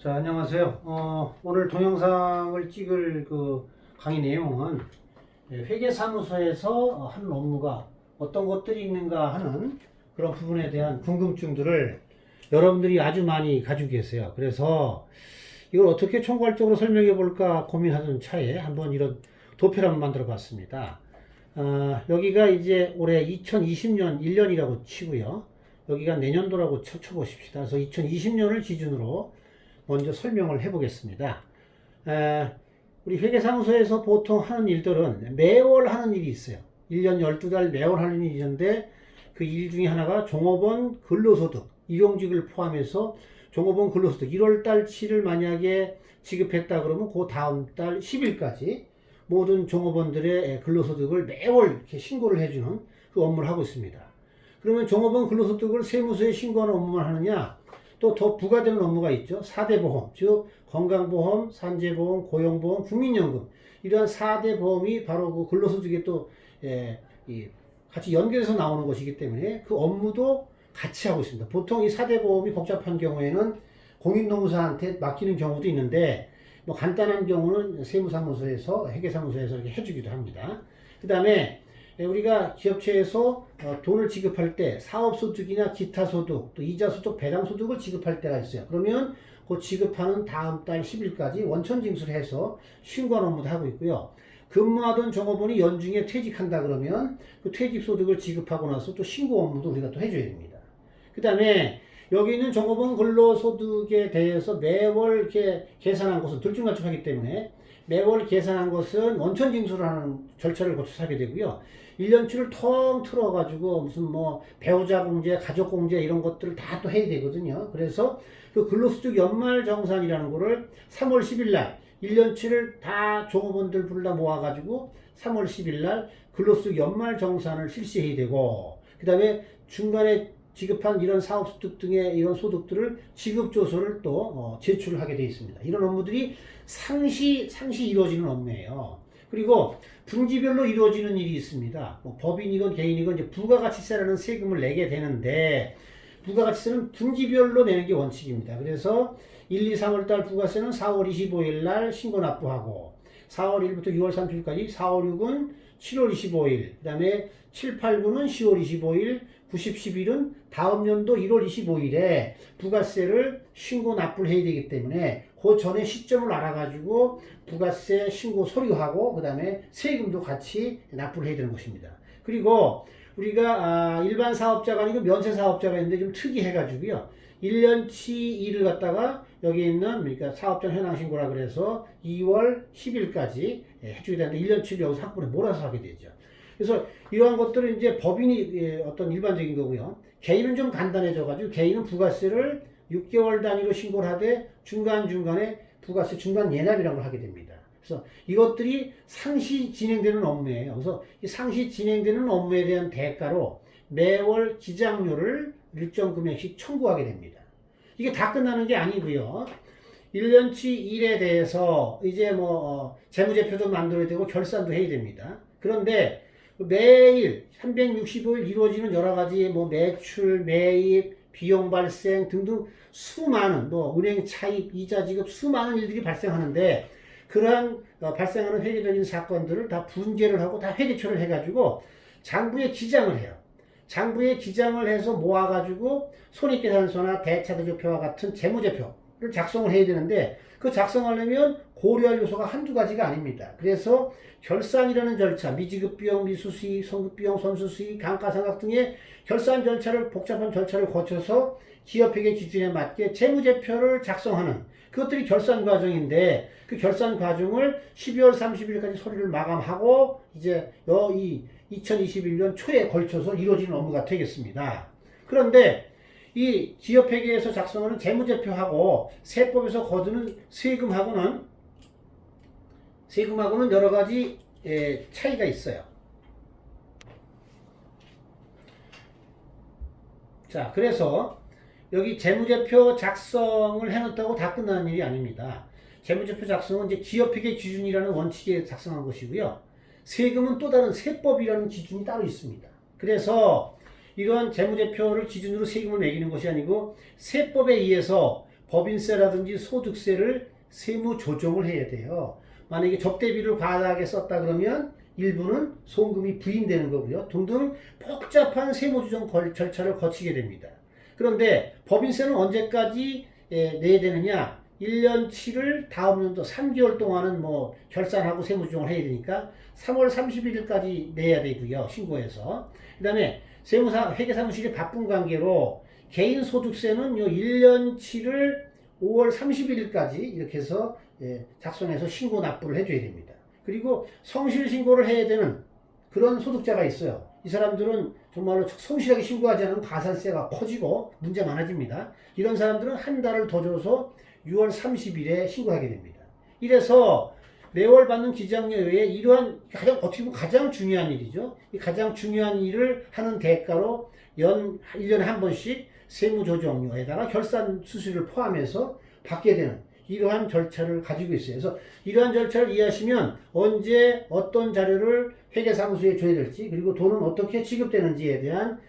자, 안녕하세요. 오늘 동영상을 찍을 그 강의 내용은 회계사무소에서 하는 업무가 어떤 것들이 있는가 하는 그런 부분에 대한 궁금증들을 여러분들이 아주 많이 가지고 계세요. 그래서 이걸 어떻게 총괄적으로 설명해 볼까 고민하던 차에 한번 이런 도표를 한번 만들어 봤습니다. 여기가 이제 올해 2020년 1년이라고 치고요. 여기가 내년도라고 쳐보십시다. 그래서 2020년을 기준으로 먼저 설명을 해보겠습니다. 우리 회계사무소에서 보통 하는 일들은 매월 하는 일이 있어요. 1년 12달 매월 하는 일이 있는데 그 일 중에 하나가 종업원 근로소득, 일용직을 포함해서 종업원 근로소득 1월달치를 만약에 지급했다 그러면 그 다음 달 10일까지 모든 종업원들의 근로소득을 매월 이렇게 신고를 해주는 그 업무를 하고 있습니다. 그러면 종업원 근로소득을 세무서에 신고하는 업무만 하느냐? 또 더 부과되는 업무가 있죠. 4대 보험, 즉 건강보험, 산재보험, 고용보험, 국민연금 이러한 4대 보험이 바로 그 근로소득에 또 같이 연결해서 나오는 것이기 때문에 그 업무도 같이 하고 있습니다. 보통 이 4대 보험이 복잡한 경우에는 공인노무사한테 맡기는 경우도 있는데 뭐 간단한 경우는 세무사무소에서 회계사무소에서 이렇게 해주기도 합니다. 그 다음에 우리가 기업체에서 돈을 지급할 때 사업소득이나 기타소득, 또 이자소득, 배당소득을 지급할 때가 있어요. 그러면 그 지급하는 다음 달 10일까지 원천징수를 해서 신고하는 업무도 하고 있고요. 근무하던 종업원이 연중에 퇴직한다 그러면 그 퇴직소득을 지급하고 나서 또 신고 업무도 우리가 또 해줘야 됩니다. 그 다음에 여기 있는 종업원 근로소득에 대해서 매월 이렇게 계산한 것은 들쭉날쭉하기 때문에 매월 계산한 것은 원천징수를 하는 절차를 거쳐서 하게 되고요. 1년치를 텅 틀어가지고 무슨 뭐 배우자 공제, 가족 공제 이런 것들을 다 또 해야 되거든요. 그래서 그 근로소득 연말정산이라는 거를 3월 10일 날 1년치를 다 종업원들 불러 모아가지고 3월 10일 날 근로소득 연말정산을 실시해야 되고 그 다음에 중간에 지급한 이런 사업소득 등의 이런 소득들을 지급조서를 또 제출을 하게 되어 있습니다. 이런 업무들이 상시 이루어지는 업무예요. 그리고 분기별로 이루어지는 일이 있습니다. 뭐 법인이건 개인이건 이제 부가가치세라는 세금을 내게 되는데 부가가치세는 분기별로 내는 게 원칙입니다. 그래서 1, 2, 3월달 부가세는 4월 25일 날 신고 납부하고 4월 1일부터 6월 30일까지 4, 5, 6은 7월 25일 그 다음에 7, 8, 9는 10월 25일 90, 11은 다음 연도 1월 25일에 부가세를 신고 납부를 해야 되기 때문에 그 전에 시점을 알아가지고 부가세 신고 서류하고 그 다음에 세금도 같이 납부를 해야 되는 것입니다. 그리고 우리가 일반 사업자가 아니고 면세 사업자가 있는데 좀 특이해가지고요. 1년치 일을 갖다가 여기 있는 그러니까 사업장 현황 신고라 그래서 2월 10일까지 해주게 되는데 1년치를 여기서 한꺼번에 몰아서 하게 되죠. 그래서 이러한 것들은 이제 법인이 어떤 일반적인 거고요. 개인은 좀 간단해져가지고 개인은 부가세를 6개월 단위로 신고를 하되 중간중간에 부가세 중간 예납이라는 걸 하게 됩니다. 그래서 이것들이 상시 진행되는 업무예요. 그래서 이 상시 진행되는 업무에 대한 대가로 매월 기장료를 일정 금액씩 청구하게 됩니다. 이게 다 끝나는 게 아니고요. 1년치 일에 대해서 이제 뭐 재무제표도 만들어야 되고 결산도 해야 됩니다. 그런데 매일 365일 이루어지는 여러 가지 뭐 매출, 매입, 비용 발생 등등 수많은 뭐 은행 차입, 이자 지급 수많은 일들이 발생하는데 그러한 발생하는 회계적인 사건들을 다 분계를 하고 다 회계처를 해가지고 장부에 기장을 해요. 장부에 기장을 해서 모아가지고 손익계산서나 대차대조표와 같은 재무제표를 작성을 해야 되는데 그 작성하려면 고려할 요소가 한두 가지가 아닙니다. 그래서 결산이라는 절차, 미지급비용, 미수수익, 선급비용, 선수수익, 감가상각 등의 결산 절차를 복잡한 절차를 거쳐서 기업회계 기준에 맞게 재무제표를 작성하는 그것들이 결산 과정인데 그 결산 과정을 12월 30일까지 서류를 마감하고 이제 이 2021년 초에 걸쳐서 이루어지는 업무가 되겠습니다. 그런데 이 기업회계에서 작성하는 재무제표하고 세법에서 거두는 세금하고는 여러 가지 차이가 있어요. 자, 그래서 여기 재무제표 작성을 해놓았다고 다 끝나는 일이 아닙니다. 재무제표 작성은 이제 기업회계 기준이라는 원칙에 작성한 것이고요. 세금은 또 다른 세법이라는 기준이 따로 있습니다. 그래서 이러한 재무제표를 기준으로 세금을 매기는 것이 아니고 세법에 의해서 법인세라든지 소득세를 세무 조정을 해야 돼요. 만약에 접대비를 과다하게 썼다 그러면 일부는 송금이 부인되는 거고요. 등등 복잡한 세무조정 절차를 거치게 됩니다. 그런데 법인세는 언제까지 내야 되느냐? 1년치를 다음 연도 3개월 동안은 뭐 결산하고 세무조정을 해야 되니까 3월 31일까지 내야 되고요. 신고해서. 그 다음에 회계사무실이 바쁜 관계로 개인소득세는 요 1년치를 5월 31일까지 이렇게 해서 작성해서 신고 납부를 해줘야 됩니다. 그리고 성실신고를 해야 되는 그런 소득자가 있어요. 이 사람들은 정말로 성실하게 신고하지 않으면 가산세가 커지고 문제 많아집니다. 이런 사람들은 한 달을 더 줘서 6월 30일에 신고하게 됩니다. 이래서 매월 받는 기장료 외에 이러한 어떻게 보면 가장 중요한 일이죠. 이 가장 중요한 일을 하는 대가로 1년에 한 번씩 세무조정료에다가 결산 수수료를 포함해서 받게 되는 이러한 절차를 가지고 있어요. 그래서 이러한 절차를 이해하시면 언제 어떤 자료를 회계사무소에 줘야 될지 그리고 돈은 어떻게 지급되는지에 대한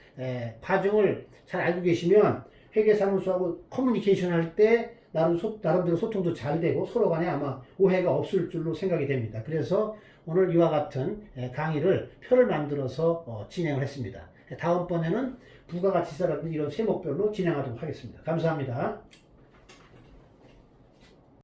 과정을 잘 알고 계시면 회계사무소하고 커뮤니케이션 할 때 나름대로 소통도 잘 되고 서로 간에 아마 오해가 없을 줄로 생각이 됩니다. 그래서 오늘 이와 같은 강의를 표를 만들어서 진행을 했습니다. 다음번에는 부가가치세라든지 이런 세목별로 진행하도록 하겠습니다. 감사합니다.